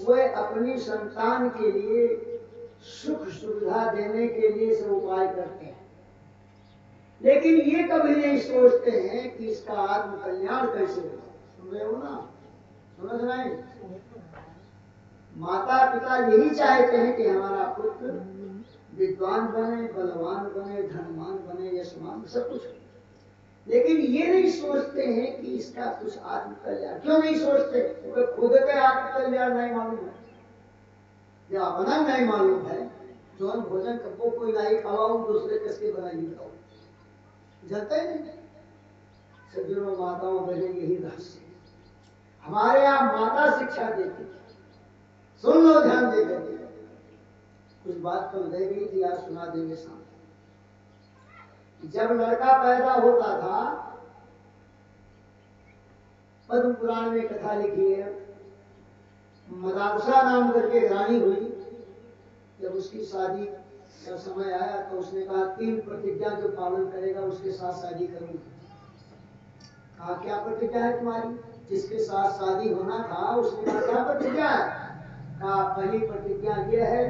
वह अपनी संतान के लिए सुख सुविधा देने के लिए सब उपाय करते हैं, लेकिन ये कभी नहीं सोचते हैं कि इसका आत्म कल्याण कैसे होगा। सुन रहे हो ना? समझ रहे हैं? माता पिता यही चाहते हैं कि हमारा पुत्र विद्वान बने, बलवान बने, धनवान बने, यशमान, सब कुछ, लेकिन ये नहीं सोचते हैं कि इसका कुछ आत्म कल्याण। क्यों नहीं सोचते? क्योंकि खुद के आत्म कल्याण नहीं मालूम है, जब अपना नहीं मालूम है, जो हम भोजन कब्बो कोई नहीं खावाऊं, दूसरे किसके बनाई खाओ, जानते नहीं। सज्जनों, माताओं, बहनों, यही रहस्य हमारे यहाँ माता शिक्षा देती है। सुन लो ध्यान देकर, कुछ बात तो रह गई थी, आज सुना देंगे सामने। जब लड़का पैदा होता था, पद्म पुराण में कथा लिखी है, मदालसा नाम करके रानी हुई। जब उसकी शादी का समय आया तो उसने कहा 3 प्रतिज्ञा जो पालन करेगा उसके साथ शादी करूंगी। कहा क्या प्रतिज्ञा है तुम्हारी? जिसके साथ शादी होना था उसने कहा क्या प्रतिज्ञा है? कहा पहली प्रतिज्ञा यह है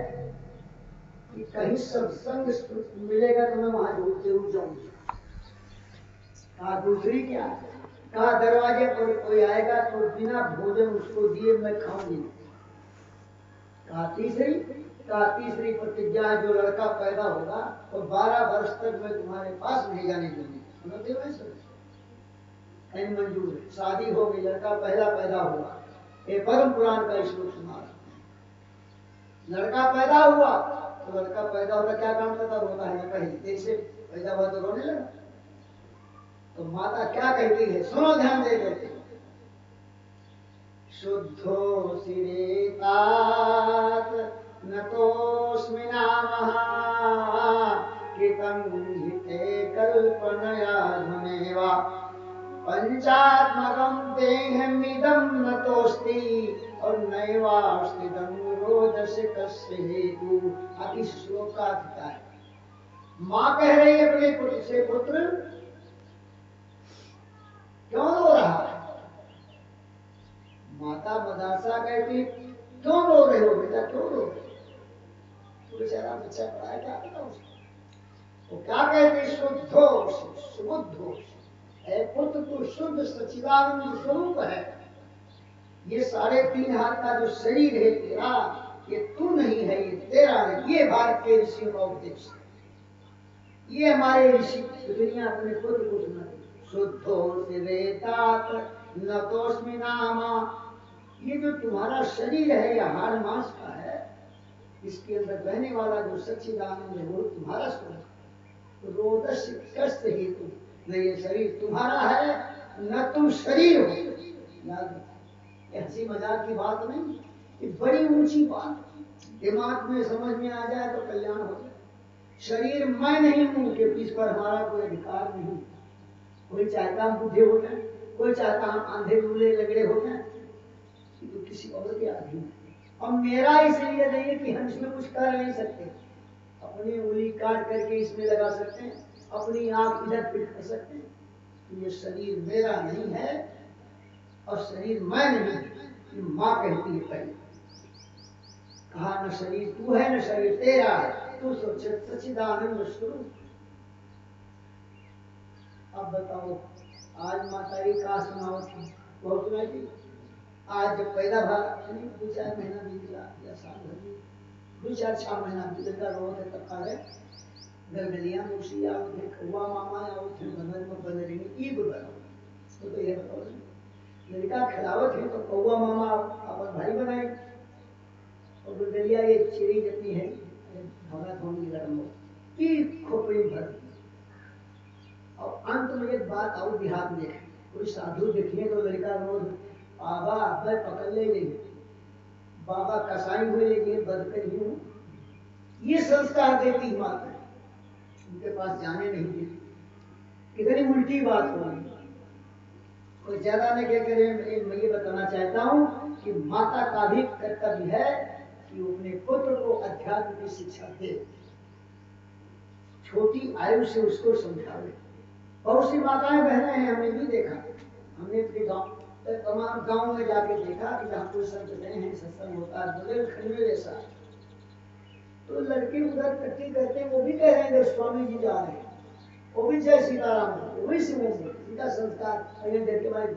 कि कहीं सत्संग मिलेगा तो मैं वहां जरूर जाऊंगी। कहा दूसरी क्या? कहा दरवाजे पर कोई आएगा तो बिना भोजन उसको दिए मैं खाऊंगी। कहा तीसरी? कहा तीसरी प्रतिज्ञा जो लड़का पैदा होगा तो 12 वर्ष तक मैं तुम्हारे पास नहीं जाने दूंगी। समझते हो? सर मंजूर है, शादी हो गई, लड़का पहला पैदा हुआ। ये परम पुराण का श्लोक सुना। लड़का पैदा हुआ तो लड़का पैदा होता क्या काम करता? रोता है। पहले देर से पैदा हुआ तो रोने लगा। तो माता क्या कहती है, सुनो ध्यान दे करके। शुद्धो सिरेतात नतोस्मि नामः कितं हिते कल्पनया धुनेवा पंचात्मकं देहमिदं नतोस्ति और नैवास्ति तनुरोधस्य कस्य हेतु। अब इस श्लोक का अर्थ क्या है? माँ कह रही है अपने पुत्र से, पुत्र क्यों रो रहा है? माता मदासा कहती क्यों रो रहे हो बेटा, क्यों रो रहे हो? तो बेचारा बच्चा पढ़ा है, क्या पता उसको। वो क्या कहती? शुद्धो सुबुद्धो, पुत्र तू शुद्ध सच्चिदानंद स्वरूप है। ये 3.5 हाथ का जो शरीर है तेरा, ये तू नहीं है, ये तेरा है। ये भारत के ऋषियों का उपदेश है। ये हमारे ऋषि दुनिया अपने पुत्र को सुना। शुद्धो सिरेतात नतोस्मि नामा, ये जो तुम्हारा शरीर है यह हाड़ मांस का है, इसके अंदर रहने वाला जो सच्चिदानंद है वो तुम्हारा स्वरूप। रोदस्य कष्ट हेतु, न ये शरीर तुम्हारा है न तुम शरीर हो। याद, हंसी मजाक की बात नहीं, ये बड़ी ऊंची बात। दिमाग में समझ में आ जाए तो कल्याण हो जाए। शरीर मैं नहीं हूं कि इस पर हमारा कोई अधिकार नहीं। कोई चाहता हम बूढ़े हो जाए, कोई चाहता हम आंधे लूले लगड़े हो जाए, तो किसी और के अधीन है। और मेरा इसलिए नहीं कि हम इसमें कुछ कर नहीं सकते। अपनी उंगली काट करके इसमें लगा सकते हैं, अपनी आंख इधर फिट कर सकते हैं। तो ये शरीर मेरा नहीं है और शरीर मैं नहीं। ये माँ कहती है पहले। कहा न शरीर तू है न शरीर तेरा है, तू सच्चिदानंद स्वरूप। अब बताओ, आज माता जी का सुनाओ थी, बहुत सुनाई थी। आज जब पैदा भा 2-4 महीना बीत गया या साल भर, 2-4 महीना बीत गया, रोज तब खा गए गलगलियां मुसी या उठे कौवा मामा या उठे बंदर में बंदरी में ईद बनाओ। तो ये बताओ, लड़का खिलावत है तो कौवा मामा अपन भाई बनाए और गलगलिया ये चिड़ी जितनी है भगा थोड़ी गर्म हो की खोपड़ी भर। और अंत में एक बात और देहात में है, कोई साधु देखिए तो लड़का रोज बाबा अब पकड़ ले गई, बाबा कसाई हुए लेकिन बदकर ही हूँ, ये संस्कार देती माता, उनके पास जाने नहीं देती। कितनी उल्टी बात हो रही। कोई ज्यादा नहीं कह करे, मैं ये बताना चाहता हूँ कि माता का भी कर्तव्य है कि अपने पुत्र को अध्यात्म की शिक्षा दे, छोटी आयु से उसको समझावे। बहुत सी माताएं बहनें हैं, हमने भी देखा, हमने अपने गांव तो तमाम गांव में जाके देखा कि जहाँ कोई संत गए हैं, सत्संग होता है, बुंदेलखंड में वैसा। तो लड़के उधर इकट्ठी करते हैं, वो भी कह रहे हैं स्वामी जी जा रहे हैं, वो भी जय सीताराम, वही से उनका संस्कार अरे देख के भाई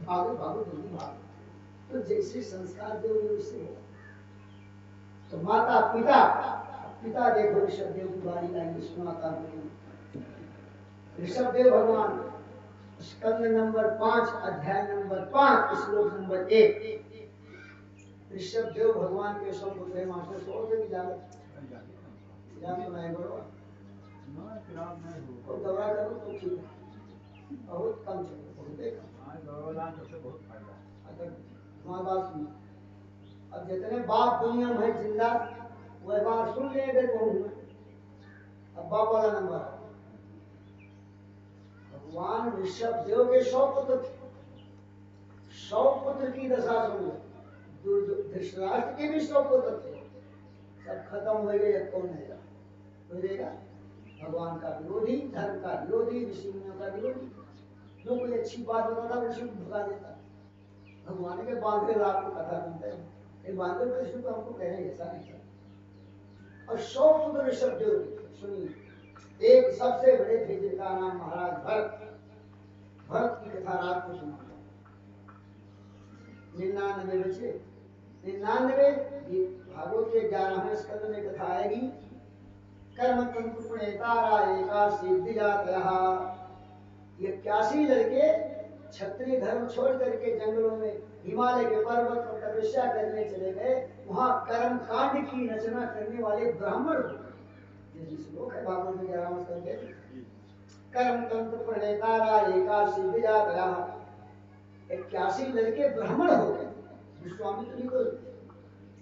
भागो भागो जल्दी भागो। तो जैसे संस्कार दोगे वैसे हो। तो माता पिता पिता देखो ऋषभ देव की बारी लाएंगे, सुनाता हूँ। ऋषभ देव भगवान स्कंद नंबर 5 अध्याय नंबर 5 श्लोक नंबर 1। ऋषभ देव भगवान के सब पुत्र मास्टर सो से जान तो नहीं करो और दौरा करो तो ठीक है, बहुत कम चलो, बहुत कम। माँ बाप सुनो, अब जितने बाप दुनिया में जिंदा वह बात सुन ले अगर कहूँ। अब बाप वाला नंबर, भगवान ऋषभ देव के 100 पुत्र थे, 100 पुत्र की दशा सुन लो। धृतराष्ट्र के भी 100 पुत्र थे, सब खत्म हो गए, अब कौन है हो जाएगा? भगवान का विरोधी, धर्म का विरोधी, ऋषि मुनियों का विरोधी। जो कोई अच्छी बात होता था ऋषि को भगा देता। भगवान के बांधे रात को कथा सुनते हैं, ये बांधे कृष्ण को हमको कह रहे हैं ऐसा नहीं। और 100 पुत्र ऋषभ देव सुनिए। एक सबसे बड़े थे जिनका नाम महाराज भरत। भरत की कथा रात को सुना। 99 बचे, 99 ये भागवत के 11वें स्कंद में कथा आएगी। कर्म तंतु प्रणेतारा एका सिद्धि जातयः। ये 81 लड़के क्षत्रिय धर्म छोड़ करके जंगलों में हिमालय के पर्वत पर तपस्या करने चले गए। वहां कर्म कांड की रचना करने वाले ब्राह्मण ये श्लोक है भागवत में 11वें स्कंद के। कर्म तंतु प्रणेतारा एका सिद्धि जातयः। 81 लड़के ब्राह्मण हो गए। विश्वामित्र जी को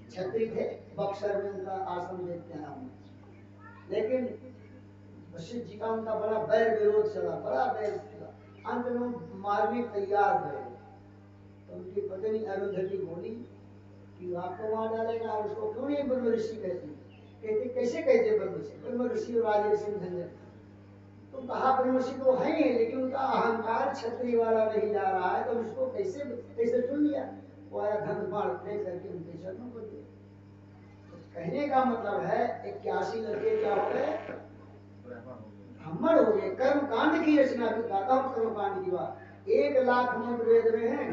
क्षत्रिय थे, बक्सर में उनका आश्रम देखते हैं हम। लेकिन वशिष्ठ जी का उनका बड़ा बैर विरोध चला, बड़ा बैर चला। अंत में मारने तैयार गए। तो उनकी पत्नी अरुंधति बोली कि आपको मार डालेगा, उसको क्यों नहीं ब्रह्म ऋषि कहती? कहते कैसे कहते ब्रह्म ऋषि? ब्रह्म ऋषि और राज ऋषि झंझट। तो कहा ब्रह्म ऋषि तो है ही, लेकिन उनका अहंकार क्षत्रिय वाला नहीं जा रहा है, तो उसको कैसे कैसे चुन लिया? वो आया धन बाण ले करके उनके चरणों को दिया। तो कहने का मतलब है 81 लड़के क्या हो गए? ब्राह्मण हो गए। कर्म कांड की रचना की बताता हूँ, कर्म कांड की बात। 1 लाख मंत्र वेद में है।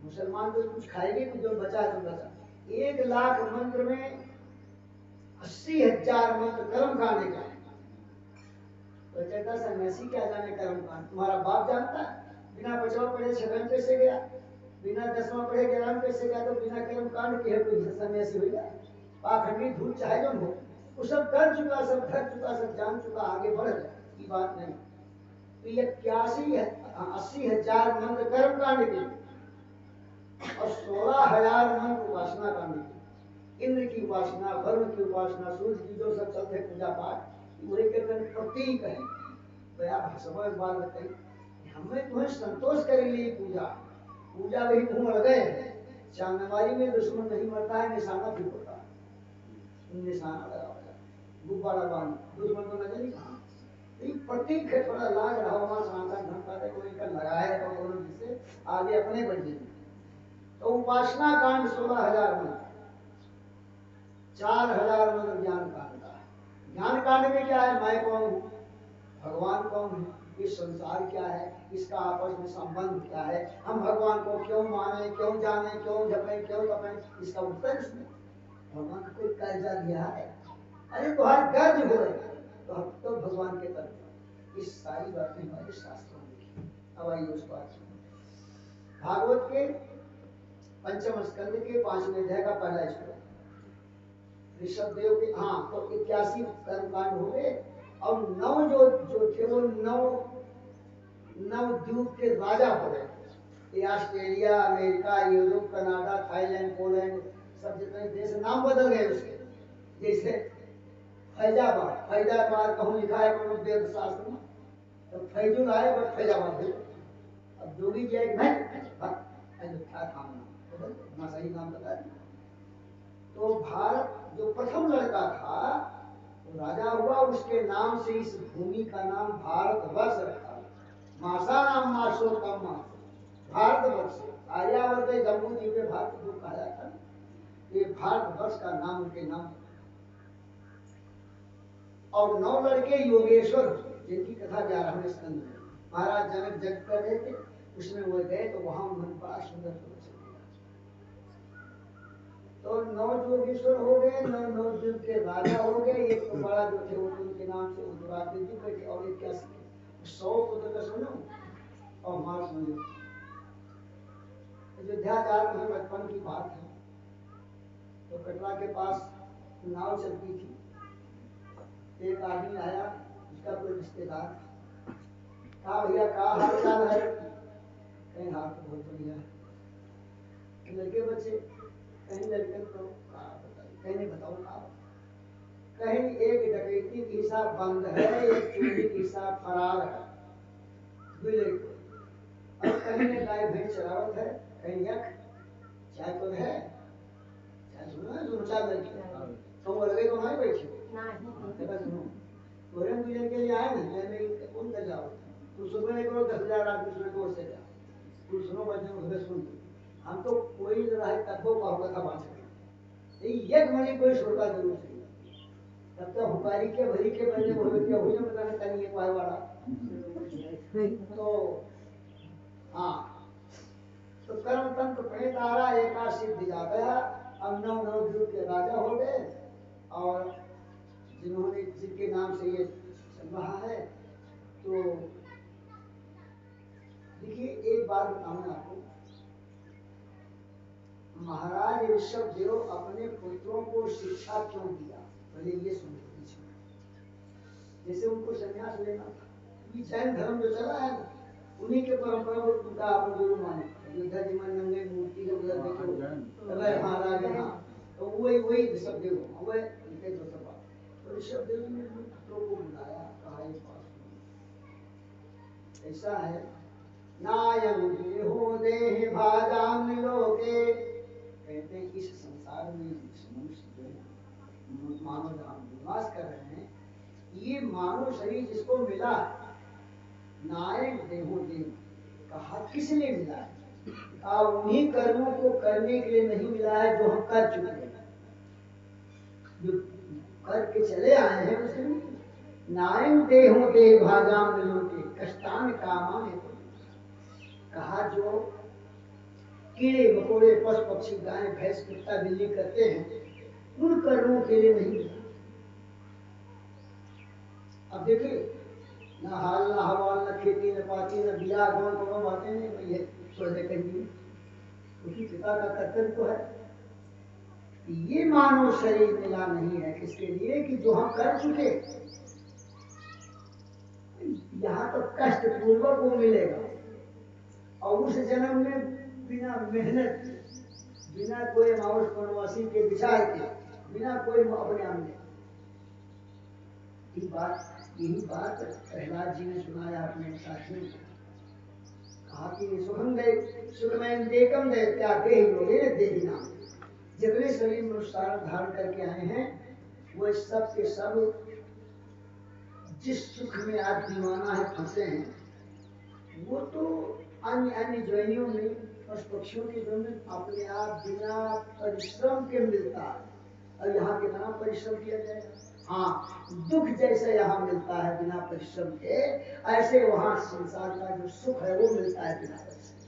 मुसलमान तो कुछ खाएंगे, कुछ जो बचा तो बचा। 1 लाख मंत्र में 80,000 मंत्र कर्म कांड का है। तो कहता सन्यासी क्या जाने कर्म कांड? तुम्हारा बाप जानता है? बिना 5वां पढ़े 6वें कैसे गया? बिना 10वां पढ़े 11वें कैसे गया? तो बिना कर्म कांड के कोई सन्यासी हो गया? पाखंडी धूल चाहे जो हो, वो सब कर चुका, सब कर चुका, सब जान चुका, आगे बढ़ गया, की बात नहीं। तो ये 80,000 मंत्र कर्म कांड के और 16,000 मंत्र उपासना कांड के। इंद्र की उपासना, वरुण की उपासना, सूर्य की, जो सब चलते पूजा पाठ, वही के प्रतीक है। तो आप समझ बात बताइए, हमें तुम्हें संतोष करेंगे पूजा, पूजा वही घूम गए। चांदमारी में दुश्मन नहीं मरता है, निशाना भी होता है। निशाना लगा गुब्बारा बांध, दुश्मन को नजर नहीं कहा। एक प्रतीक है, थोड़ा लाग रहा हो वहां सनातन धर्म का कोई कर लगाए तो दोनों जिससे आगे अपने बढ़ जाए। तो उपासना कांड 16,000 मंत्र, 4,000 मंत्र ज्ञान कांड का। ज्ञान कांड में क्या है? मैं कौन हूँ, भगवान कौन है, इस संसार क्या है, इसका आपस में संबंध क्या है, हम भगवान को क्यों माने, क्यों जाने, क्यों जपे, क्यों तपे, इसका उत्तर इसमें। भगवान को कोई कर्जा दिया है? अरे तुम्हारे गर्ज हो रहे तो हम तो भगवान के तरफ। इस सारी बातें हमारे शास्त्रों में लिखी। अब आइए उस बात भागवत के 5वें स्कंद के 5वें अध्याय का पहला श्लोक। ऋषभ देव के तो 81 कर्मकांड हो गए और 9 जो थे वो 9 द्वीप के राजा हो गए। ये Australia, America, Europe, Canada, Thailand, Poland, सब जितने देश नाम बदल गए उसके। जैसे फैजाबाद कहूँ लिखा है कोनो वेद शास्त्र में, तो फैजुल आए बट फैजाबाद है। अब जोगी जी एक मैं क्या नाम सही नाम बता दिया। तो भारत जो प्रथम लड़का था वो राजा हुआ, उसके नाम से इस भूमि का नाम भारत वर्ष रखा। मासा नाम मासो कम मास, भारतवर्ष से आर्यावर्त जम्मू जी पे भारत जो कहा जाता है, ये भारतवर्ष का नाम उनके नाम। और 9 लड़के योगेश्वर जिनकी कथा 11वें स्कंद में महाराज जनक जग कर रहे थे, उसमें वो गए तो वहां उन्होंने बड़ा सुंदर प्रदर्शन किया। तो 9 योगेश्वर हो गए, 9 नवद्वीप के राजा हो गए। एक तो बड़ा जो थे वो उनके नाम से उदरादित्य जी बैठे, और एक क्या 100 पुत्र का सुनो और हमारा सुनो। अयोध्या में बचपन की बात है, तो कटरा के पास नाव चलती थी। एक आदमी आया, उसका कोई रिश्तेदार, कहा भैया क्या हाल चाल है? कहीं हाल तो बहुत बढ़िया है। लड़के बच्चे कहीं लड़के तो कहीं नहीं बताओ कहा, कहीं एक डकैती की हिसाब बंद है, एक चोरी की हिसाब फरार है, और कहीं गाय भैंस चरावत है, कहीं यक चाय तो है, चाय सुनो है, सुनो चाय लड़की तो वो लगे तो नहीं बैठे सुनो भोजन पूजन के लिए आए ना, मैं उन कर जाओ तो सुबह नहीं करो 10,000 आदमी सुबह को से जाओ, तू सुनो बच्चों को सुन, हम तो कोई रहा तब को पाओ था बात एक मनी कोई छोटा जरूर चाहिए, तब तक हुकारी के भरी के बने बोले क्या हो जाए बताने का नहीं है पाए वाला। तो हाँ, तो कर्म तंत्र प्रणीत आरा एका सिद्धि जाता, अब 9 नवद्वीप के राजा हो गए, और जिन्होंने जिनके नाम से ये चल रहा है। तो देखिए एक बात बताऊंगा आपको, महाराज ऋषभ देव अपने पुत्रों को शिक्षा क्यों दिया, पहले ये सुनिए। जैसे उनको संन्यास लेना था, ये जैन धर्म जो चला है उन्हीं के परंपरा को उनका आप गुरु मानो। अयोध्या जी में नंगे मूर्ति को उधर देखो अगर महाराज है, तो वही ऋषभ देव वो उनके जो सभा, तो ऋषभ देव ने पुत्रों को बुलाया, कहा एक बात ऐसा है, नायम देहो देह भाजाम लोके, कहते हैं इस संसार में मनुष्य जो मानव जहाँ निवास कर रहे हैं, ये मानव शरीर जिसको मिला, नायक देहो देव कहा किस लिए मिला है? उन्हीं कर्मों को करने के लिए नहीं मिला है जो हम कर चुके हैं, जो करके चले आए हैं उसे। नायक देहो देव भाजाम लोके कष्टान कामान, कहा जो कीड़े मकोड़े पशु पक्षी गाय भैंस कुत्ता बिल्ली करते हैं, उन कर्मों के लिए नहीं मिला। अब देखिए न हाल न हवाल न खेती न पाती न बिया गौन को बातें नहीं भैया सोचे कहीं, क्योंकि पिता का कर्तव्य तो है। ये मानव शरीर मिला नहीं है किसके लिए कि जो हम कर चुके, यहाँ तो कष्ट पूर्वक वो मिलेगा, और उस जन्म में बिना मेहनत, बिना कोई माउस वनवासी के विचार के, बिना कोई अपने आने, यही बात प्रहलाद जी ने सुनाया अपने साथियों को, कहा कि सुखमय देकम दे क्या दे लोगे देही नाम, जितने शरीर मनुष्य धारण करके आए हैं वो सब के सब जिस सुख में आप दीवाना है फंसे हैं, वो तो अन्य अन्य ज्वाइनियों में पशु पक्षियों के जो में अपने आप बिना परिश्रम के मिलता है, और यहाँ कितना परिश्रम किया जाएगा। हाँ, दुख जैसे यहाँ मिलता है बिना परिश्रम के, ऐसे वहां संसार का जो सुख है वो मिलता है बिना परिश्रम।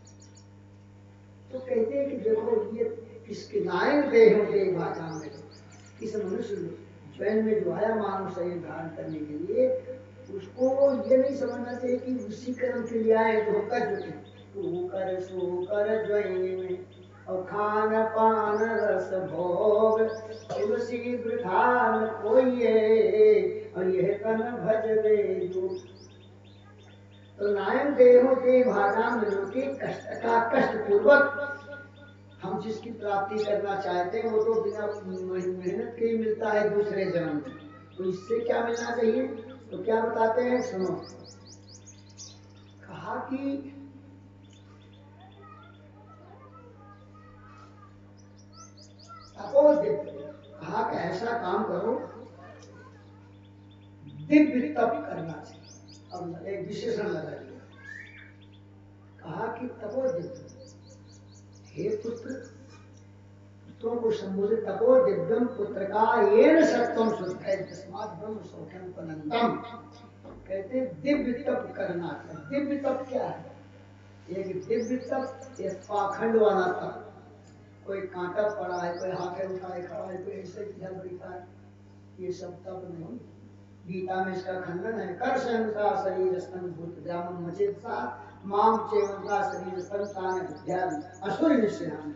तो कहते हैं कि देखो ये किसके नायक देह देह भाषा में किस मनुष्य स्वयं में जो आया मानव शरीर धारण करने के लिए, उसको ये नहीं समझना चाहिए कि उसी कर्म के लिए आए जो कर चुके, तू कर सो कर ज्वाइन और खान पान रस भोग तुलसी वृथान कोइए, और यह तन भज दे जो। तो नायक देहो के भाषा में के कष्ट का कष्ट पूर्वक हम जिसकी प्राप्ति करना चाहते हैं वो तो बिना मेहनत के ही मिलता है दूसरे जन्म में, तो इससे क्या मिलना चाहिए? तो क्या बताते हैं सुनो, कहा कि कहा कि ऐसा काम करो, दिव्य तप करना चाहिए। अब एक विशेषण लगा दिया, कहा कि तपोदिव्य, हे पुत्र, पुत्रों को संबोधित, तपोदिव्यम पुत्र का येन सत्वम शुद्ध है तस्मात् ब्रह्म सौख्यम पनंतम। कहते दिव्य तप करना है। दिव्य तप क्या है? एक दिव्य तप, एक पाखंड वाला तप। कोई कांटा पड़ा है, कोई हाथे उठाए खड़ा है, कोई ऐसे किया बैठा है, ये सब तप नहीं। गीता में इसका खंडन है। कर सहसा शरीर स्तन भूत व्यामम मचेतसा माम चेवंता शरीर स्तन ताने ध्यान असुर निश्चयान।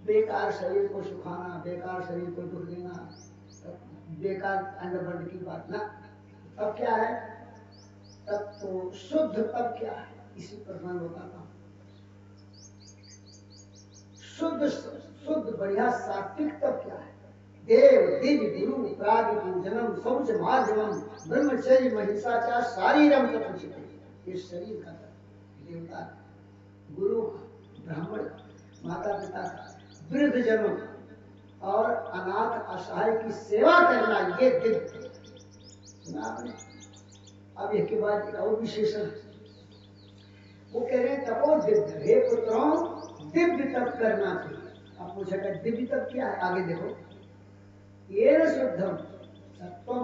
बेकार शरीर को सुखाना, बेकार शरीर को दुख देना, बेकार अंडबंड की बात ना। तब क्या है? तब तो शुद्ध तब क्या है, इसी पर मैं बताता हूँ। शुद्ध शुद्ध बढ़िया सात्विक तब क्या है? देव दिव्य गुरु प्राग पूजनम शौच मार्जनम ब्रह्मचर्य महिषाचार शारीरम तपचिते। इस शरीर का देवता, गुरु, ब्राह्मण, माता पिता, वृद्ध जनों और अनाथ असहाय की सेवा करना, ये दिव्य सुना आपने। अब एक के बाद एक और विशेषण वो कह रहे हैं तपो दिव्य, हे पुत्रों दिव्य तप करना चाहिए। आप पूछेगा दिव्य तप क्या है? आगे देखो, ये शुद्धम सत्वम,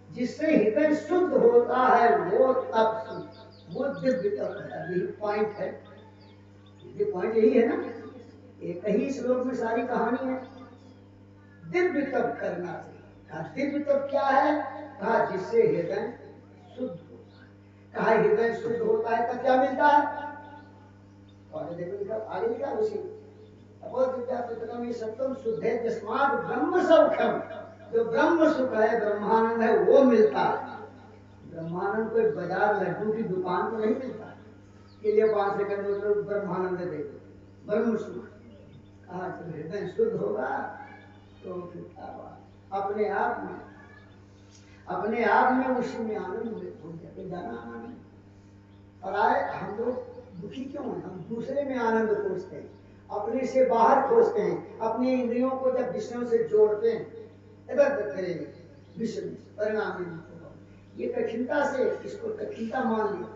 जिससे हृदय शुद्ध होता है वो तप शुद्ध, वो दिव्य तप है। यही पॉइंट है, ये पॉइंट यही है ना। एक ही श्लोक में सारी कहानी है। दिव्य तप करना चाहिए। कहा दिव्य तप क्या है? कहा जिससे हृदय शुद्ध होता है। कहा हृदय शुद्ध होता है तब क्या मिलता है? आगे देखो लिखा, आगे लिखा उसी सत्वम शुद्ध है तस्मात् ब्रह्म सौख्यम, जो ब्रह्म सुख है, ब्रह्मानंद है, वो मिलता है। ब्रह्मानंद कोई बाजार लड्डू की दुकान को नहीं मिलता कि लिए 5 सेकंड में ब्रह्मानंद दे, ब्रह्म सुख। कहा जब हृदय शुद्ध होगा तो फिर क्या बात, अपने आप में उसी में आनंद हो जाए, जाना आना नहीं। और आए हम लोग दुखी क्यों हैं? हम दूसरे में आनंद खोजते हैं, अपने से बाहर खोजते हैं, अपने इंद्रियों को जब विषयों से जोड़ते हैं, इधर करेंगे विषय में परिणाम ये कठिनता से, इसको कठिनता मान लिया।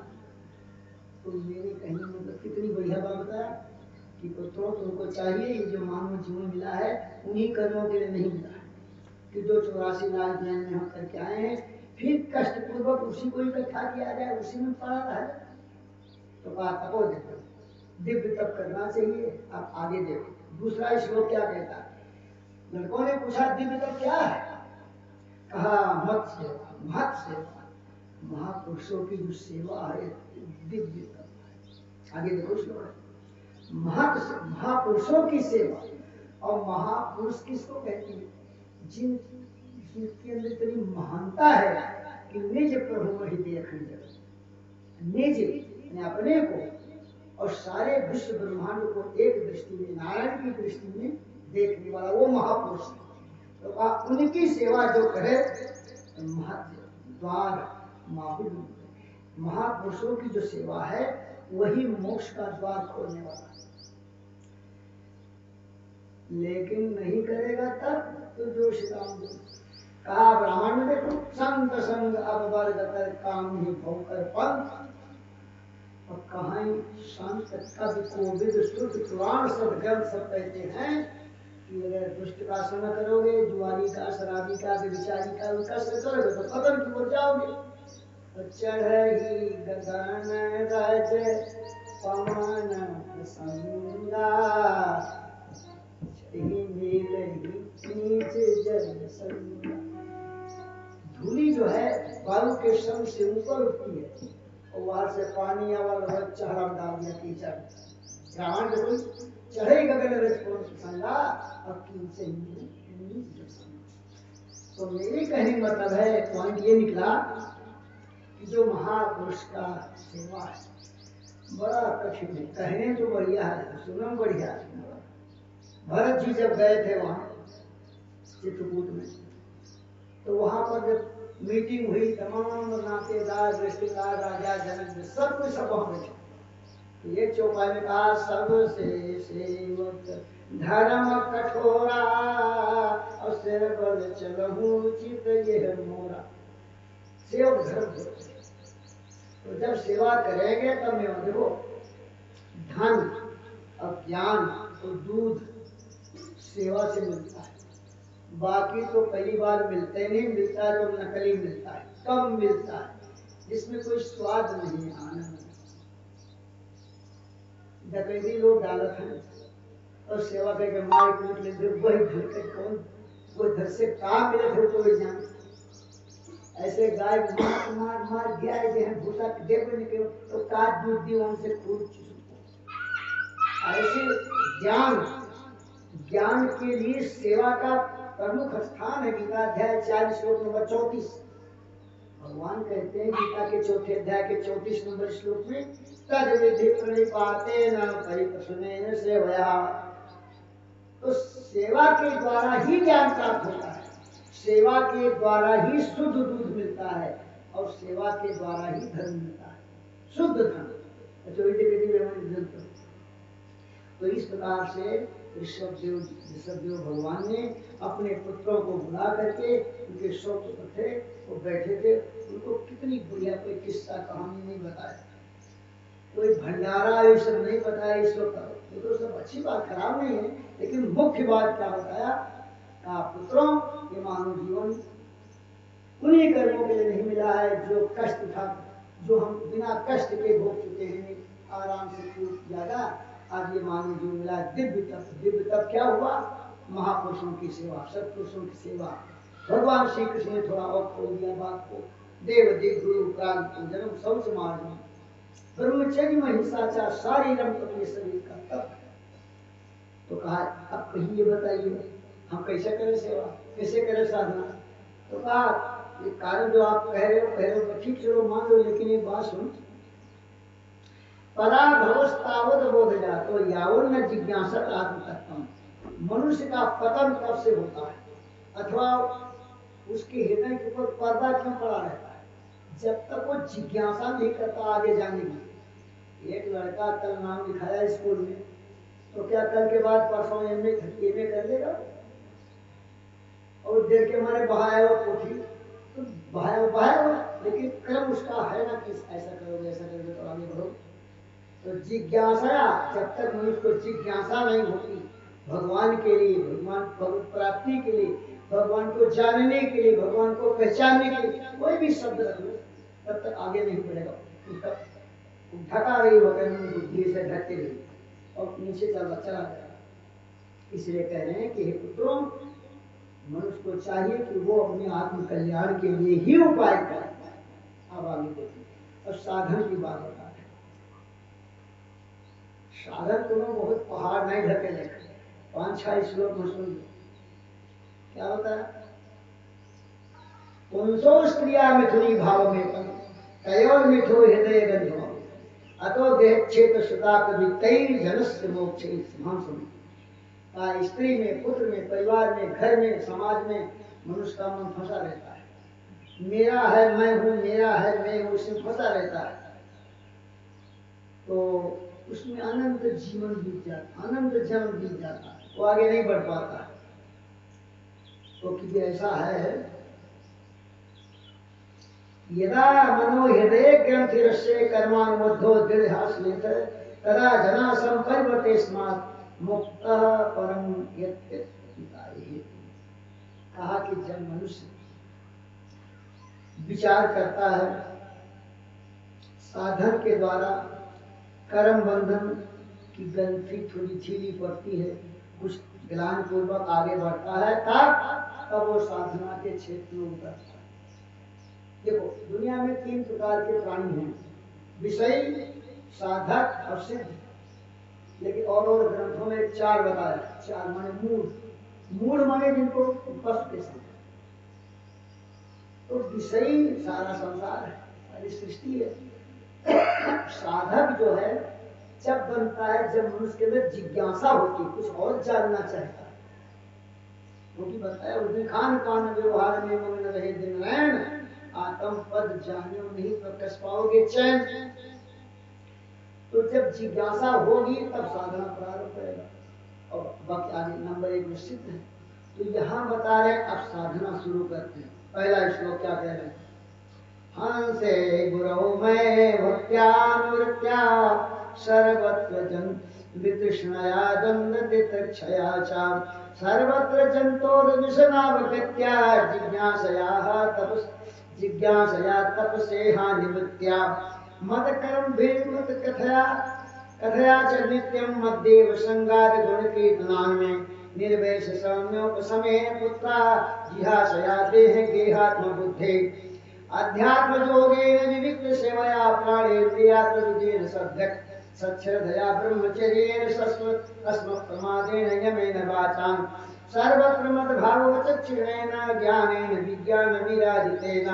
तो मेरे कहने मतलब कितनी बढ़िया बात बताया कि पुत्रों तुमको चाहिए ये जो मानव जीवन मिला है उन्हीं कर्मों के लिए नहीं मिला है कि जो 84 लाख जन्म में हम करके आए हैं, फिर कष्ट पूर्वक उसी को इकट्ठा किया जाए, उसी में पड़ा रहा। तो बात तपो दिव्य तप करना चाहिए। आप आगे देखो दूसरा श्लोक क्या कहता है। लड़कों ने पूछा दिव्य तप क्या है? कहा मत सेवा, महत सेवा, महापुरुषों की जो सेवा है दिव्य तप है। आगे देखो श्लोक, महापुरुषों की सेवा। और महापुरुष किसको कहती है? जिनके अंदर इतनी महानता है कि निज प्रभु वही देख निज अपने को और सारे विश्व ब्रह्मांड को एक दृष्टि में, नारायण की दृष्टि में देखने वाला वो महापुरुष है। तो उनकी सेवा जो करे द्वार माहुल, महापुरुषों की जो सेवा है वही मोक्ष का द्वार खोलने वाला है। लेकिन नहीं करेगा तब तो जो श्रीराम कहा ब्राह्मण में देखो, संत संग अब वर्ग कर काम ही भोकर पंथ। और कहा संत कवि कोविद शुद्ध पुराण सब ग्रंथ सब कहते हैं कि अगर दुष्ट का संग करोगे, जुआरी का, शराबी का, व्यभिचारी का, उनका संग करोगे तो पतन की ओर जाओगे। तो चढ़ी गगन रज पवन संगा, धूली जो है वायु के संग से ऊपर उठती है और वहां से पानी और चढ़ा डाल दिया कीचड़। रावण देखो चढ़े गगन रज संगा और से तो मेरे कहने का मतलब है, पॉइंट ये निकला कि जो महापुरुष का सेवा है बड़ा कठिन है। कहने तो बढ़िया है, सुनो बढ़िया है। भरत जी जब गए थे वहां चित्रकूट में, तो वहां पर जब मीटिंग हुई तमाम नातेदार, रिश्तेदार, राजा, जनक सब कुछ सब वहां बैठे। तो एक चौपाई में कहा सबसे सेवक धर्म कठोरा और सिर बल चलहु चित यह मोरा। सेवक धर्म तो जब सेवा करेंगे तब में देखो धन और ज्ञान और दूध सेवा से मिलता है, बाकी तो कई बार मिलते नहीं, मिलता है तो नकली मिलता है, कम मिलता है, जिसमें कोई स्वाद नहीं है, आनंद नहीं। डकैती लोग डालत हैं और सेवा करके मार कूट लेते, वही घर के कौन वो घर से काम मिले थे कोई जान। ऐसे गाय मार मार मार गया है भूसा देख निकले तो काट दूध दी उनसे खूब। ऐसे ज्ञान ज्ञान के लिए सेवा का प्रमुख स्थान है। गीता अध्याय 4 श्लोक नंबर 34 भगवान कहते हैं गीता के चौथे अध्याय के 34 नंबर श्लोक में तद विधि प्रणिपातेन परिप्रश्नेन सेवया। तो सेवा के द्वारा ही ज्ञान प्राप्त होता है, सेवा के द्वारा ही शुद्ध दूध मिलता है और सेवा के द्वारा ही धन मिलता है, शुद्ध धन। तो इस प्रकार से ऋषभदेव भगवान ने अपने पुत्रों को बुला करके उनके शौक थे, वो बैठे थे, उनको कितनी बढ़िया कोई किस्सा कहानी नहीं बताया, कोई भंडारा ये सब नहीं बताया। इस वक्त तो सब अच्छी बात, खराब नहीं है, लेकिन मुख्य बात क्या बताया, पुत्रों ये मानव जीवन उन्हीं कर्मों के लिए नहीं मिला है जो कष्ट था, जो हम बिना कष्ट के भोग चुके हैं, आराम से खूब ज्यादा। आज ये मानव जीवन मिला दिव्य तप। दिव्य तप क्या हुआ, महापुरुषों की सेवा, सत्पुरुषों की सेवा। भगवान श्री कृष्ण ने थोड़ा और खोल दिया बात को, देव दिग गुरु प्राण पूजन सब समाज में ब्रह्मचर्य में हिंसाचार सारी रंग अपने शरीर का तप। तो कहा अब कहीं ये बताइए हम कैसे करें सेवा, कैसे करें साधना। तो कहा ये कारण जो आप कह रहे हो ठीक चलो मान लो, लेकिन एक बात सुन, पराभवस्तावद बोध जा तो यावन न जिज्ञासा आत्मतत्वम। मनुष्य का पतन कब से होता है अथवा उसके हृदय के ऊपर पर्दा क्यों पड़ा रहता है, जब तक वो जिज्ञासा नहीं करता आगे जाने की। एक लड़का कल नाम लिखाया स्कूल में, तो क्या कल के बाद परसों एमए कर लेगा, और देर के मारे बहाया हुआ पोथी तो बहाया हुआ, लेकिन क्रम उसका है ना कि ऐसा करोगे ऐसा करोगे तो आगे बढ़ो। तो जिज्ञासा, जब तक मनुष्य को जिज्ञासा नहीं होती भगवान के लिए, भगवान प्राप्ति के लिए, भगवान को जानने के लिए, भगवान को पहचानने के लिए कोई भी शब्द रख लो, तब तक आगे नहीं बढ़ेगा। उसका ढका रही वगैरह बुद्धि से ढकते रही और नीचे चला जाएगा। इसलिए कह रहे हैं कि हे पुत्रों, मनुष्य को चाहिए कि वो अपने आत्म कल्याण के लिए ही उपाय करे। अब आगे देखिए, अब साधन की बात बता रहे। साधन तुम्हें बहुत पहाड़ नहीं ढके लेकर 5-6 श्लोक में सुन लो क्या होता है। पुंसो स्त्रिया मिथुनी भाव में तयोर मिथो हृदय गंधो अतो देहक्षेत्र सुता कवि कई जनस्य मोक्ष। स्त्री में, पुत्र में, परिवार में, घर में, समाज में मनुष्य का मन फंसा रहता है। मेरा है मैं हूं, मेरा है मैं हूं, उसमें फंसा रहता है। तो उसमें अनंत जीवन बीत जाता, अनंत जन्म बीत जाता, वो आगे नहीं बढ़ पाता। तो किसी ऐसा है, यदा मनो हृदय ग्रंथि रस्य कर्मानुबद्धो दृढ़ तदा जना संपरिवर्ते स्मात् मुक्त परम कहा कि जब मनुष्य विचार करता है साधन के द्वारा, कर्म बंधन की ग्रंथि थोड़ी ढीली पड़ती है, कुछ ज्ञान पूर्वक आगे बढ़ता है, तब वो साधना के क्षेत्र में उतरता है। देखो दुनिया में 3 प्रकार के प्राणी हैं, विषयी, साधक और सिद्ध। लेकिन और ग्रंथों में 4 बताया। 4 माने मूढ़ माने जिनको बस के समझ। तो विषयी सारा संसार है, सारी सृष्टि है। साधक जो है जब बनता है जब मनुष्य के अंदर जिज्ञासा होती, कुछ और जानना चाहता है। क्योंकि बताया उसने खान पान व्यवहार में मग्न रहे दिन रैन, आत्म पद जानो नहीं तो कस पाओगे चैन। तो जब जिज्ञासा होगी तब साधना प्रारंभ करेगा। और बाकी आगे नंबर 1 में सिद्ध है। तो यहाँ बता रहे अब साधना शुरू करते हैं। पहला श्लोक क्या कह रहे हैं, हंसे गुरौ मैं भक्त्यानुवृत्त्या सर्वत्र जन वितृष्णया द्वन्द्वतितक्षया च सर्वत्र जन्तोर्विषमावगत्या जिज्ञासया तपसेहा निवृत्त्या मदकरं भेदमत कथया च नित्यं मद्देव संगाद गुणकीर्तनान् में निर्वेश सौम्योपशमेन पुत्रा जिहासया देह गेहात्म बुद्धे अध्यात्म योगेन विविक्त सेवया प्राणेन्द्रियात्मविजेन सद्यक् सच्छ्रद्धया ब्रह्मचर्येण अस्मत् प्रमादेन यमेन वाचां सर्वत्र मद्भागवतच्छिरेण ज्ञानेन विज्ञान विराजितेन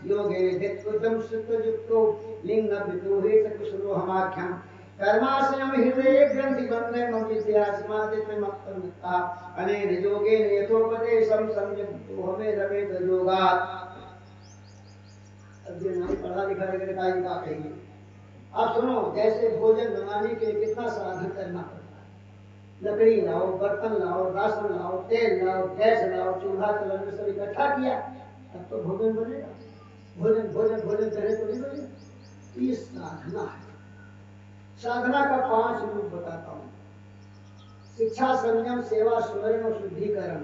योगेन धिक्कुजं सुखयुक्तो लिङ्गविदुहे कुशलोहमाख्यं कर्माशयं हृदये ग्रन्थिबन्धे मम विद्यास्मादित्यमप्तमिता अनेन योगेन यथोपदेशं संयुक्तो हमें रमेत योगात्। अब जो नहीं पढ़ा लिखा रहेगा क्या कहेंगे। आप सुनो, जैसे भोजन बनाने के लिए कितना साधन करना पड़ता है। लकड़ी लाओ, बर्तन लाओ, राशन लाओ, तेल लाओ, गैस लाओ, चूल्हा चलाने सब इकट्ठा किया, तब तो भोजन बनेगा। भोजन भोजन भोजन करे तो नहीं बनेगा। ये साधना है। साधना का 5 रूप बताता हूँ। शिक्षा, संयम, सेवा, सुमरन और शुद्धिकरण।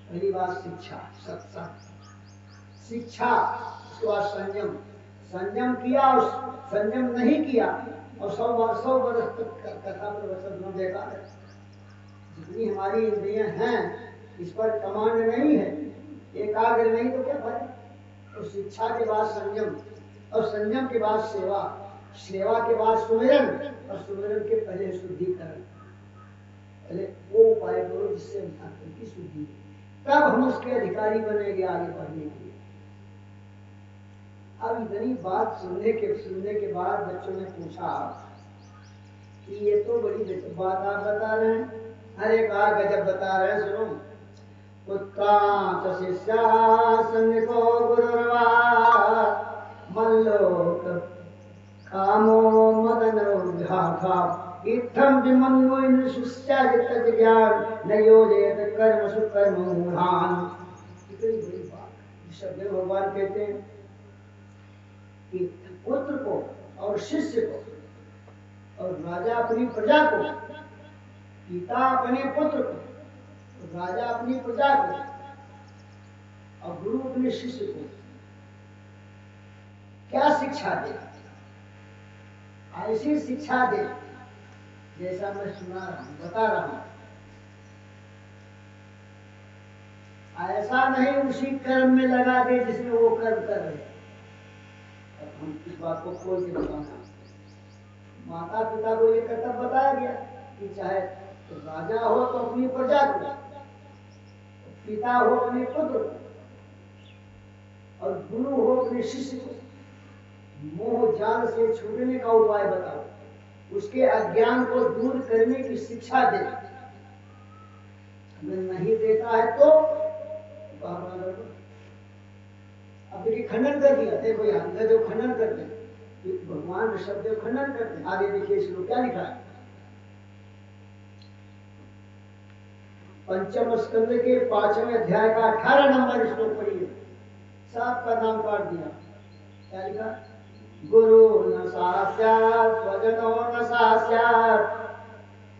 पहली बात शिक्षा, सत्संग। शिक्षा, उसके बाद संयम। संयम किया और संयम नहीं किया और 100 वर्ष तक कथा प्रवचन बेकार है। जितनी हमारी इंद्रियां हैं इस पर कमांड नहीं है, एकाग्र नहीं तो क्या फायदा। तो शिक्षा के बाद संयम और संयम के बाद सेवा, सेवा के बाद सुमिरन और सुमिरन के पहले शुद्धिकरण। पहले वो उपाय करो जिससे अंतःकरण की शुद्धि, तब हम उसके अधिकारी बनेंगे आगे बढ़ने के लिए। अब इतनी बात सुनने के बाद बच्चों ने पूछा कि ये तो बड़ी बात आप बता रहे हैं। अरे कहा गजब बता रहे हैं, सुनो। पुत्रांच शिष्या संगो गुरुर्वा मल्लोक कामो मदनो विहाखा इत्थं विमन्वो शिष्याजित ज्ञान न योजयत कर्म सुकर्म मूढ़ान। इतनी बड़ी बात शब्द भगवान कहते हैं कि पुत्र को और शिष्य को और राजा अपनी प्रजा को, पिता अपने पुत्र को, राजा अपनी प्रजा को और गुरु अपने शिष्य को क्या शिक्षा दे। ऐसी शिक्षा दे जैसा मैं सुना रहा हूं, बता रहा हूं। ऐसा नहीं उसी कर्म में लगा दे जिसमें वो कर्म कर रहे। हम इस बात को खोल के बताना। माता पिता को ये कर्तव्य बताया गया कि चाहे तो राजा हो तो अपनी प्रजा को, पिता हो अपने पुत्र को और गुरु हो अपने शिष्य को मोह जाल से छूटने का उपाय बताओ, उसके अज्ञान को दूर करने की शिक्षा दे। अगर नहीं देता है तो अब देखिए खंडन कर दिया। देखो यहाँ जो खंडन करते हैं, भगवान शब्द खंडन करते हैं। आगे देखिए इसमें क्या लिखा है। पंचम स्कंद के 5वें अध्याय का 18 नंबर श्लोक पढ़िए। साफ का नाम काट दिया। क्या लिखा? गुरु न सास्यात् स्वजनो न सास्यात्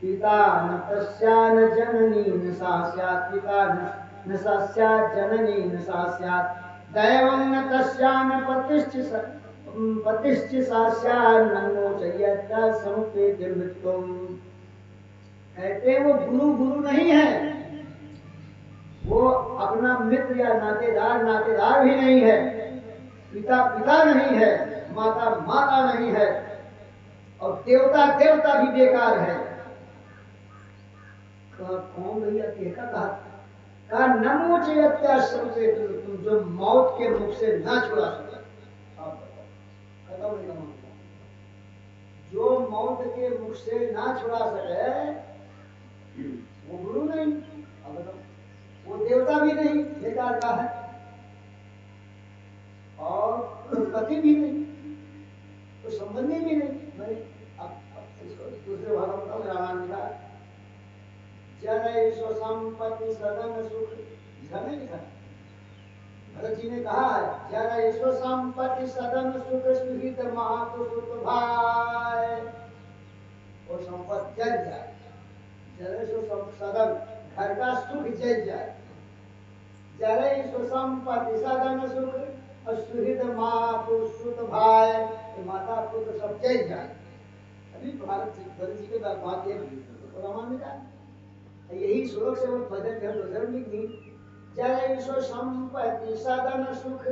पिता न तस्या न जननी न सास्यात् पिता न सास्यात् जननी न सास्यात् दैवं न तस्या न पतिश्च सास्यात् नमोचयत् समुपेत्य मृत्युम्। कहते वो गुरु नहीं है, वो अपना मित्र या नातेदार भी नहीं है, पिता नहीं है, माता नहीं है और देवता भी बेकार है। कौन भैया कहा नमोचयत्या समुपेत्य मृत्युम्, जो मौत के मुख से ना छुड़ा सके। खत्म नहीं का मामला। जो मौत के मुख से ना छुड़ा सके वो गुरु नहीं, वो देवता भी नहीं, बेकार का है, और पति भी नहीं, तो संबंधी भी नहीं। मैं अब इसको दूसरे भाग में बताऊं। रामायण का जन संपत्ति सदन सुख, लिखा नहीं लिखा? भरत जी ने कहा जरा ईश्वर संपत्ति सदन सुख सुहित मातु सुत भाई, वो संपत्ति जल जाए, जरा ईश्वर सदन घर का सुख जल जाए, जरा ईश्वर संपत्ति सदन सुख और सुहित मातु सुत भाई, माता पुत्र सब जल जाए। अभी भारत जी के बात ये रामायण यही श्लोक से वो भजन के भजन लिख दी। जय ईश्वर संपत्ति सदन सुख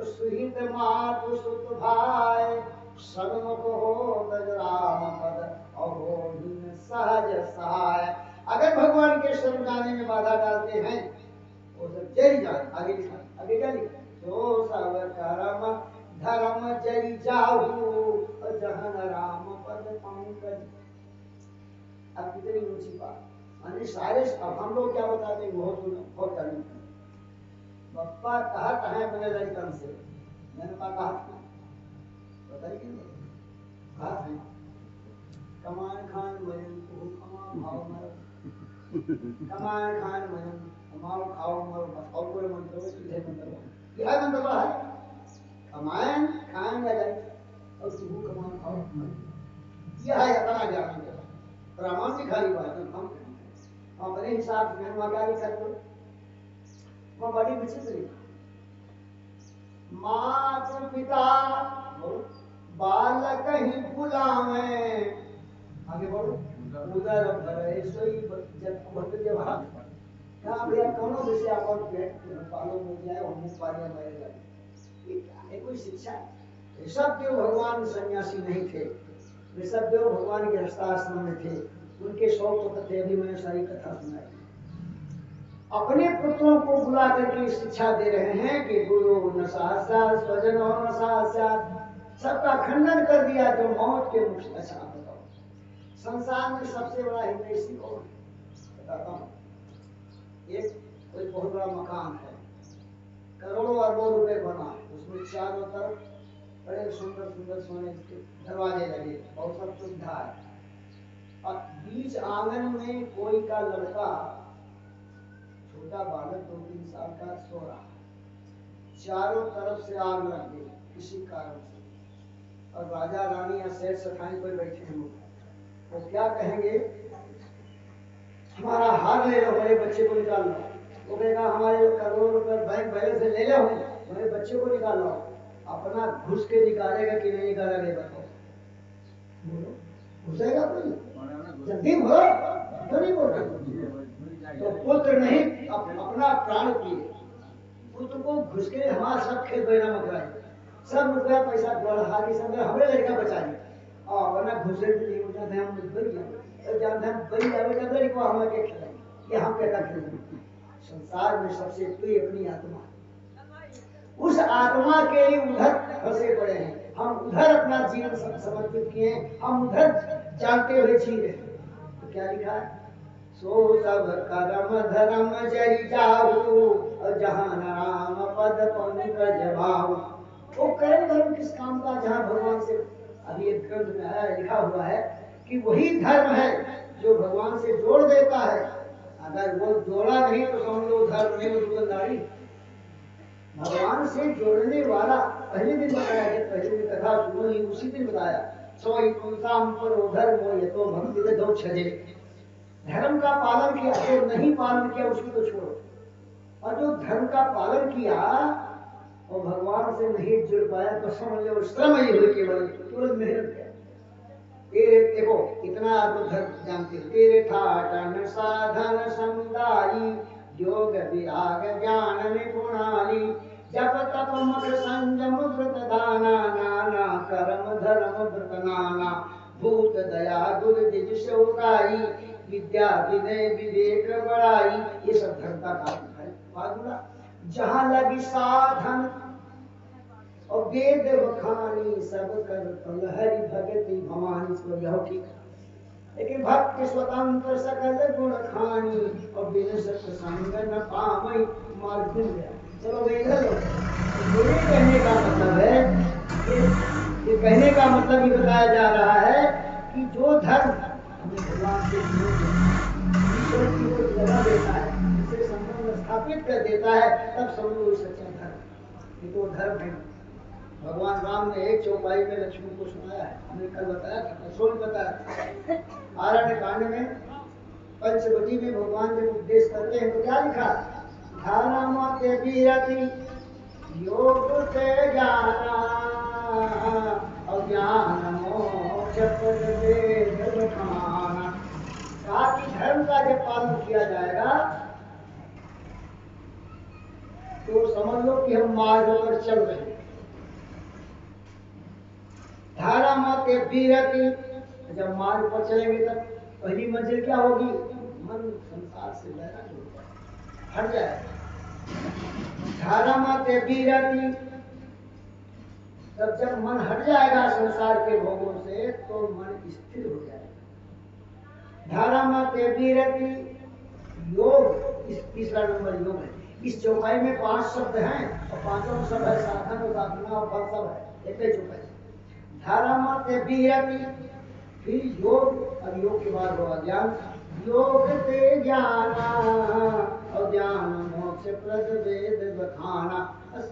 सुहित मातु सुत भाई, सन्मुख हो गज राम पद अहोहीन सहज सहाय। अगर भगवान के शरण जाने में बाधा डालते हैं वो सब जल जाए। आगे लिखा, आगे क्या लिखा, जो सब कर्म धर्म जल जाहू जहन राम पद पंकज। अब कितनी ऊंची बात, माने सारे। अब हम लोग क्या बताते हैं, बहुत जानी बप्पा कहा है अपने लड़कन से, मैंने कहा बताइए कहा है कमान खान मयन कमान भाव मर, कमान खान मयन कमाओ खाओ मरो, बस और कोई मंत्र हो सीधे मंत्र यह मंत्र है, कमान खान या जाए और सुबह कमान खाओ मरो। यह है अपना ज्ञान प्रमाण दिखाई बात है। हम अपने हिसाब से हम क्या लिखा तो वो बड़ी विचित्र, माता पिता बालक ही बुलावे, आगे बढ़ो, उदर भरे सोई जब भक्त जवाब क्या भैया कौन विषय आप और पेट पालो में जाए और मुंह पाले मरेगा, ये क्या है, कोई शिक्षा? ऋषभदेव भगवान सन्यासी नहीं थे, ऋषभदेव भगवान के हस्ताश्रम में थे, उनके 100 पुत्र थे। अभी मैंने सारी कथा सुनाई। अपने पुत्रों को बुला करके शिक्षा दे रहे हैं कि गुरु न साक्षात् स्वजनो न साक्षात्, सबका खंडन कर दिया जो मौत के मुख से। अच्छा बताओ, संसार में सबसे बड़ा हितैषी कौन है? बताता हूँ। एक कोई बहुत बड़ा मकान है, करोड़ों अरबों रुपए बना, उसमें चारों तरफ बड़े सुंदर सुंदर सोने के दरवाजे लगे, बहुत सब सुविधा है, और बीच आंगन में कोई का लड़का छोटा बालक 2-3 साल का सो रहा, चारों तरफ से आग लग गई किसी कारण से, और राजा रानी या सेठ सठाई पर बैठे हैं, वो क्या कहेंगे, हमारा हार ले लो, मेरे बच्चे को निकाल लो। वो कहेगा हमारे करोड़ों रुपए बैंक बैलेंस से ले लो, मेरे बच्चे को निकाल लो। अपना घुस के निकालेगा कि नहीं निकालेगा बताओ, बोलो घुसेगा कोई? जल्दी बोलो, क्यों नहीं बोलते? तो पुत्र नहीं अपना प्राण किए, पुत्र को घुस के हमारा सब खेत बहना मकराए, सब रुपया पैसा बढ़ा के सब हमें लड़का बचाए, और वरना घुसे भी नहीं होता है, हम बड़ी जानते हैं बड़ी जावे का लड़का हमें क्या खिलाएंगे, ये हम क्या खिलाएंगे? संसार में सबसे प्रिय अपनी आत्मा, उस आत्मा के लिए उधर फंसे पड़े हैं, हम उधर अपना जीवन समर्पित किए, हम उधर जानते हुए जी रहे। तो क्या लिखा है, सो सब कर्म धर्म जरि जाहु जहाँ राम पद पंकज भाहु। वो कर्म धर्म किस काम का, जहाँ भगवान से, अभी एक ग्रंथ में है लिखा हुआ है कि वही धर्म है जो भगवान से जोड़ देता है, अगर वो जोड़ा नहीं तो समझ लो धर्म नहीं, दुकानदारी। भगवान से जोड़ने वाला पहले दिन बताया, जब पहले दिन कथा सुनी उसी दिन बताया, सोई तुलसाम परो धर्मो यतो भक्ति दो छजे। धर्म का पालन किया, जो नहीं पालन किया उसको तो छोड़ो, और जो धर्म का पालन किया और भगवान से नहीं जुड़ पाया तो समझ लो श्रम ही हुई, केवल मेहनत है। तेरे देखो इतना आप धर्म जानते हो, तेरे ठाटन साधन समुदायी योग विराग ज्ञान निपुणाली, जप तप मत संयम व्रत दाना नाना कर्म धर्म व्रत नाना, भूत दया दुर्दिज शौकाई विद्या विनय विवेक बड़ाई। ये सब धर्म का काम है। बादुला जहाँ लगी साधन और वेद बखानी, सब कर फल हरि भगति भवानी। इसको यह ठीक, लेकिन भक्त स्वतंत्र सकल गुण खानी, और बिन सत्संग न पावई मार्ग मिल गया। चलो भाई ये कहने का मतलब है, ये कहने का मतलब ये बताया जा रहा है कि जो धर्म हमें भगवान से ईश्वर की ओर लगा देता है, इससे संबंध स्थापित कर देता है, तब समझो सच्चा धर्म। ये तो धर्म है। भगवान राम ने एक चौपाई में लक्ष्मण को सुनाया है, हमने कल बताया था, परसों भी बताया था। आरण्य कांड में पंचवटी में भगवान जब उपदेश करते हैं तो क्या लिखा? धारामते विरति योग से ज्ञाना अज्ञान मोक्ष पद वेद बखाना। कहा कि धर्म का जब पालन किया जाएगा तो समझ लो कि हम मार्ग पर चल रहे हैं। धारा माते विरति, जब मार्ग पर चलेंगे तब पहली मंजिल क्या होगी? मन संसार से वैराग हो जाए, हट जाए। धारा माते विरति, तब जब मन हट जाएगा संसार के भोगों से तो मन स्थिर हो जाएगा। धारा माते विरति योग, इस तीसरा नंबर योग है। इस चौपाई में 5 शब्द हैं और पांचों शब्द है साधन और साधना और फल सब है, एक ही चौपाई। धारा माते विरति, फिर योग, अब योग के बाद होगा ज्ञान। योग ते ज्ञाना और ज्ञान मोक्ष प्रद वेद बखाना। बस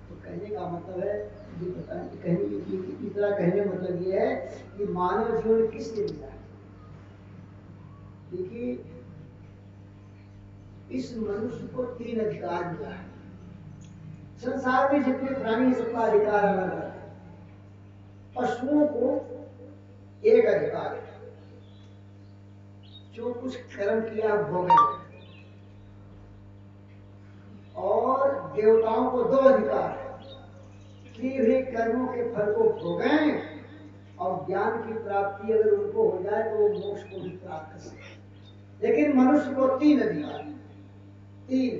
तो कहने का मतलब है, ये पता नहीं कहने की इतना कहने मतलब ये है कि मानव जीवन किस लिए मिला है। देखिए इस मनुष्य को 3 अधिकार मिला है। संसार में जितने प्राणी सबका अधिकार अलग है। पशुओं को एक अधिकार है, जो कुछ कर्म किया भोगेंगे, और देवताओं को 2 अधिकार है, किए हुए कर्मों के फल को भोगें और ज्ञान की प्राप्ति अगर उनको हो जाए तो वो मोक्ष को भी प्राप्त कर सकते। लेकिन मनुष्य को 3 अधिकार, 3।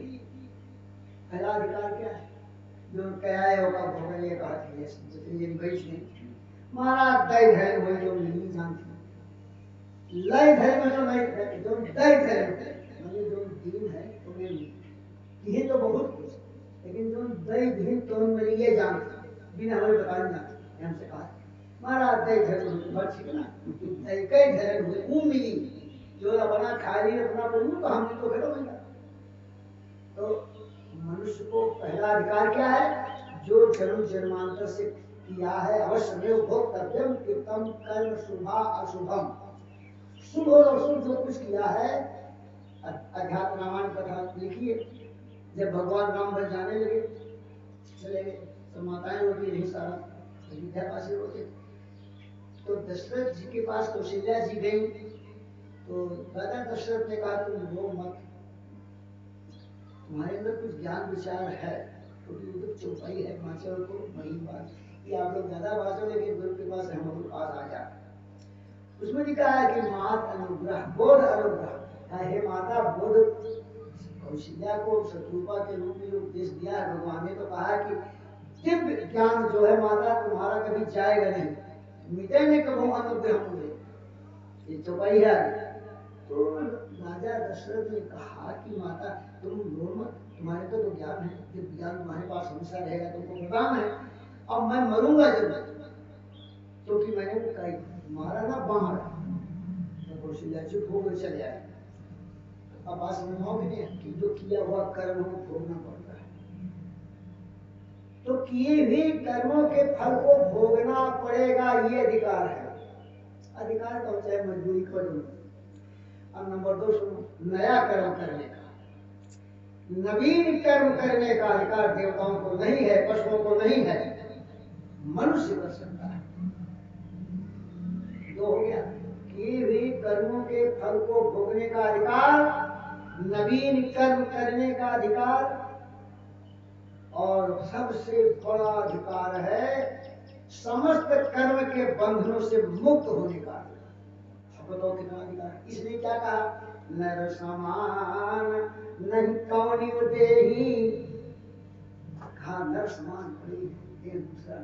पहला अधिकार क्या है? जो कहा होगा भोगने का जितनी बैठ नहीं महाराज दय धैर्य हो जो नहीं जानती, लय धैर्य में तो नहीं, जो दय धैर्य मतलब जो दीन है तुम्हें यही तो बहुत कुछ, लेकिन जो दय दीन तो मेरी ये जानती बिना हमें बताने जानती। हमसे कहा महाराज दय धैर्य बच ठीक ना, दय कई धैर्य हुए वो मिली जो अपना खाली अपना बोलूं तो हमने तो खत्म हो गया। तो मनुष्य को पहला अधिकार क्या है? जो जन्म जन्मांतर से किया है अवश्य में भोक्तव्यम कृतम कर्म शुभा अशुभम, शुभ और अशुभ जो कुछ किया है। अध्यात्म रामायण कथा लिखिए, जब भगवान राम बन जाने लगे चले गए, तो माताएं होती नहीं सारा विद्यापासी होते, तो दशरथ जी के पास कौशल्या जी गई, तो दादा दशरथ ने कहा तुम रो मत, तुम्हारे अंदर कुछ ज्ञान विचार है, क्योंकि तो चौपाई है माचल को वही बात कि आप लोग ज्यादा बातों लेकिन गुरु के पास हम लोग पास आ जाए। उसमें लिखा है कि मात अनुग्रह बोध अनुग्रह, हे माता बोध कौशल्या को शत्रुपा के रूप में उपदेश दिया है भगवान ने, तो कहा कि दिव्य ज्ञान जो है माता तुम्हारा कभी जाएगा नहीं, मिटेंगे कभी अनुग्रह मुझे, ये चौपाई है। तो राजा दशरथ ने कहा कि माता तुम रो मत, तुम्हारे तो ज्ञान है, जब ज्ञान तुम्हारे पास हमेशा रहेगा तुमको प्रदान है। अब मैं मरूंगा जब, क्योंकि मैंने वो कही मारा ना बाहर, तो कौशल्या चुप हो गए चले आए। अब बात समझ में नहीं कि जो किया हुआ कर्म को भोगना पड़ता है, तो किए हुए कर्मों के फल को भोगना पड़ेगा, ये अधिकार है। अधिकार का चाहे मजदूरी करो। अब नंबर 2 सुनो, नया कर्म करने का, नवीन कर्म करने का अधिकार देवताओं को नहीं है, पशुओं को नहीं है, मनुष्य कर सकता है। 2 हो गया, किए हुए कर्मों के फल को भोगने का अधिकार, नवीन कर्म करने का अधिकार, और सबसे बड़ा अधिकार है समस्त कर्म के बंधनों से मुक्त होने का। बताओ कितना अधिकार। इसलिए क्या कहा? नर समान नहीं कौनी देही, कहा नर समान बड़ी दूसरा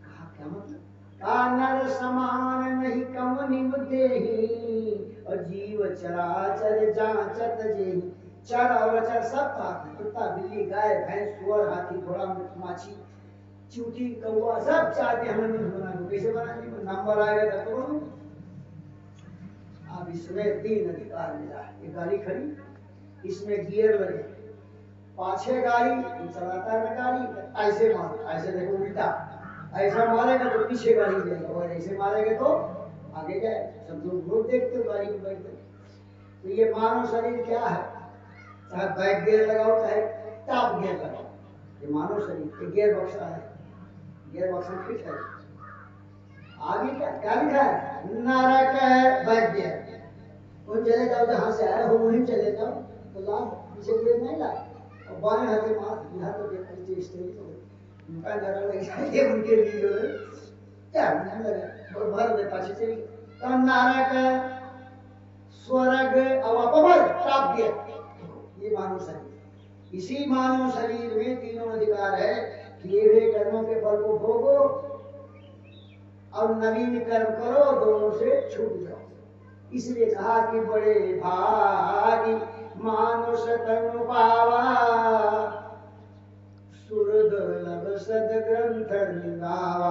कहा क्या मतलब? कहा नर समान नहीं कौनी देही और जीव चराचर जांचत जेही। चर और अचर सब पाप है, कुत्ता बिल्ली गाय भैंस सुअर हाथी घोड़ा माछी चूटी कौआ सब चाहते हमें मनुष्य बना दो, कैसे बनाएंगे? नंबर आएगा तब तो बनूंगा। अब इसमें 3 अधिकार मिला है, ये गाड़ी खड़ी, इसमें गियर लगे, पाछे गाड़ी, ये चलाता है गाड़ी, ऐसे मारो, ऐसे देखो उल्टा, ऐसा मारेगा तो पीछे गाड़ी जाएगा और ऐसे मारेगा तो आगे जाए। सब लोग रोड देखते हो गाड़ी में बैठते। तो ये मानव शरीर क्या है, चाहे बैक गियर लगाओ चाहे टॉप गियर लगाओ, ये मानव शरीर, ये गियर बक्सा है, गियर बक्सा फिट है। आगे क्या लिखा है, नरक है बैक गियर, उन चले जाओ जहां से आए हो वहीं चले जाओ, तो लाभ पीछे गियर नहीं ला। और बाएं हाथ से मार यहाँ तो देखो नीचे स्टेज हो उनका जरा लग जाए उनके लिए जो है क्या नहीं लगा और भर दे पाछे चली। तो नरक स्वर्ग और अपमर टाप गियर, ये मानव शरीर। इसी मानव शरीर में तीनों अधिकार है, किए हुए कर्मों के फल को भोगो और नवीन कर्म करो, दोनों से छूट जाओ। इसलिए कहा कि बड़े भागी मानुष तनु पावा, सुरदुर्लभ सद्ग्रंथ निगावा।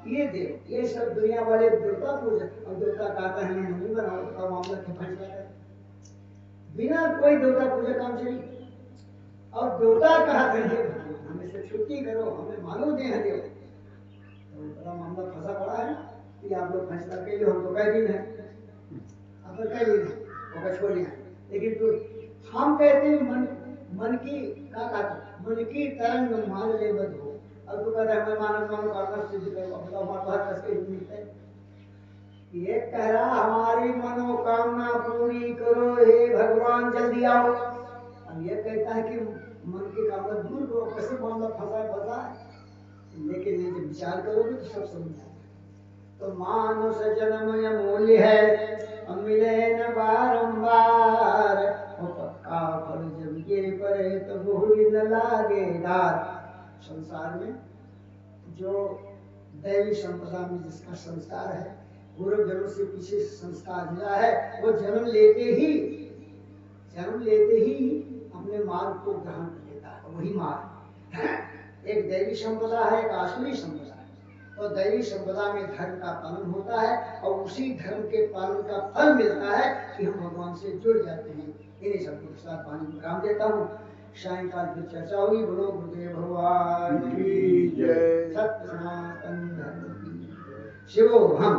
ये देव, ये सब दुनिया वाले देवता पूजक, और देवता कहता है मैं नहीं बनाओ तो मामला के फैसला कर, बिना कोई देवता पूजक काम चली। और देवता कहते हैं हमें से छुट्टी करो, हमें मानो देह दो, तो बड़ा मामला फंसा पड़ा है कि आप लोग फैसला कर लो, हम तो कह दिन है अब कह दिन छोड़ दिया। लेकिन तो हम कहते हैं मन की का मन की तरंग मान ले मत हो, अब तो कहते हैं हमें मानव मनोकामना सिद्ध करो, बताओ हमारे पास कैसे मिलता है। ये कह रहा हमारी मनोकामना पूरी करो हे भगवान जल्दी आओ। अब ये कहता है कि मन की कामना दूर करो, कैसे मामला फंसा है। लेकिन ये जब विचार करोगे तो सब समझ जाएगा। तो मानुष जन्म अमूल्य है, मिले न बारंबार, पक्का फल जब ये परे तो बहुरी न लागे धार। संसार में जो दैवी संपदा में जिसका संस्कार है, पूर्व जन्म से पीछे संस्कार मिला है, वो जन्म लेते ही अपने मार्ग को ग्रहण कर लेता है। वही मार्ग एक दैवी संपदा है, एक आसुरी संपदा है। तो दैवी संपदा में धर्म का पालन होता है और उसी धर्म के पालन का फल मिलता है कि हम भगवान से जुड़ जाते हैं। इन्हीं सबको साथ पानी में काम देता हूँ। सायंकाल की चर्चा हुई। बोलो गुरुदेव भगवान की जय, सत्य सनातन धर्म की। शिवोहम।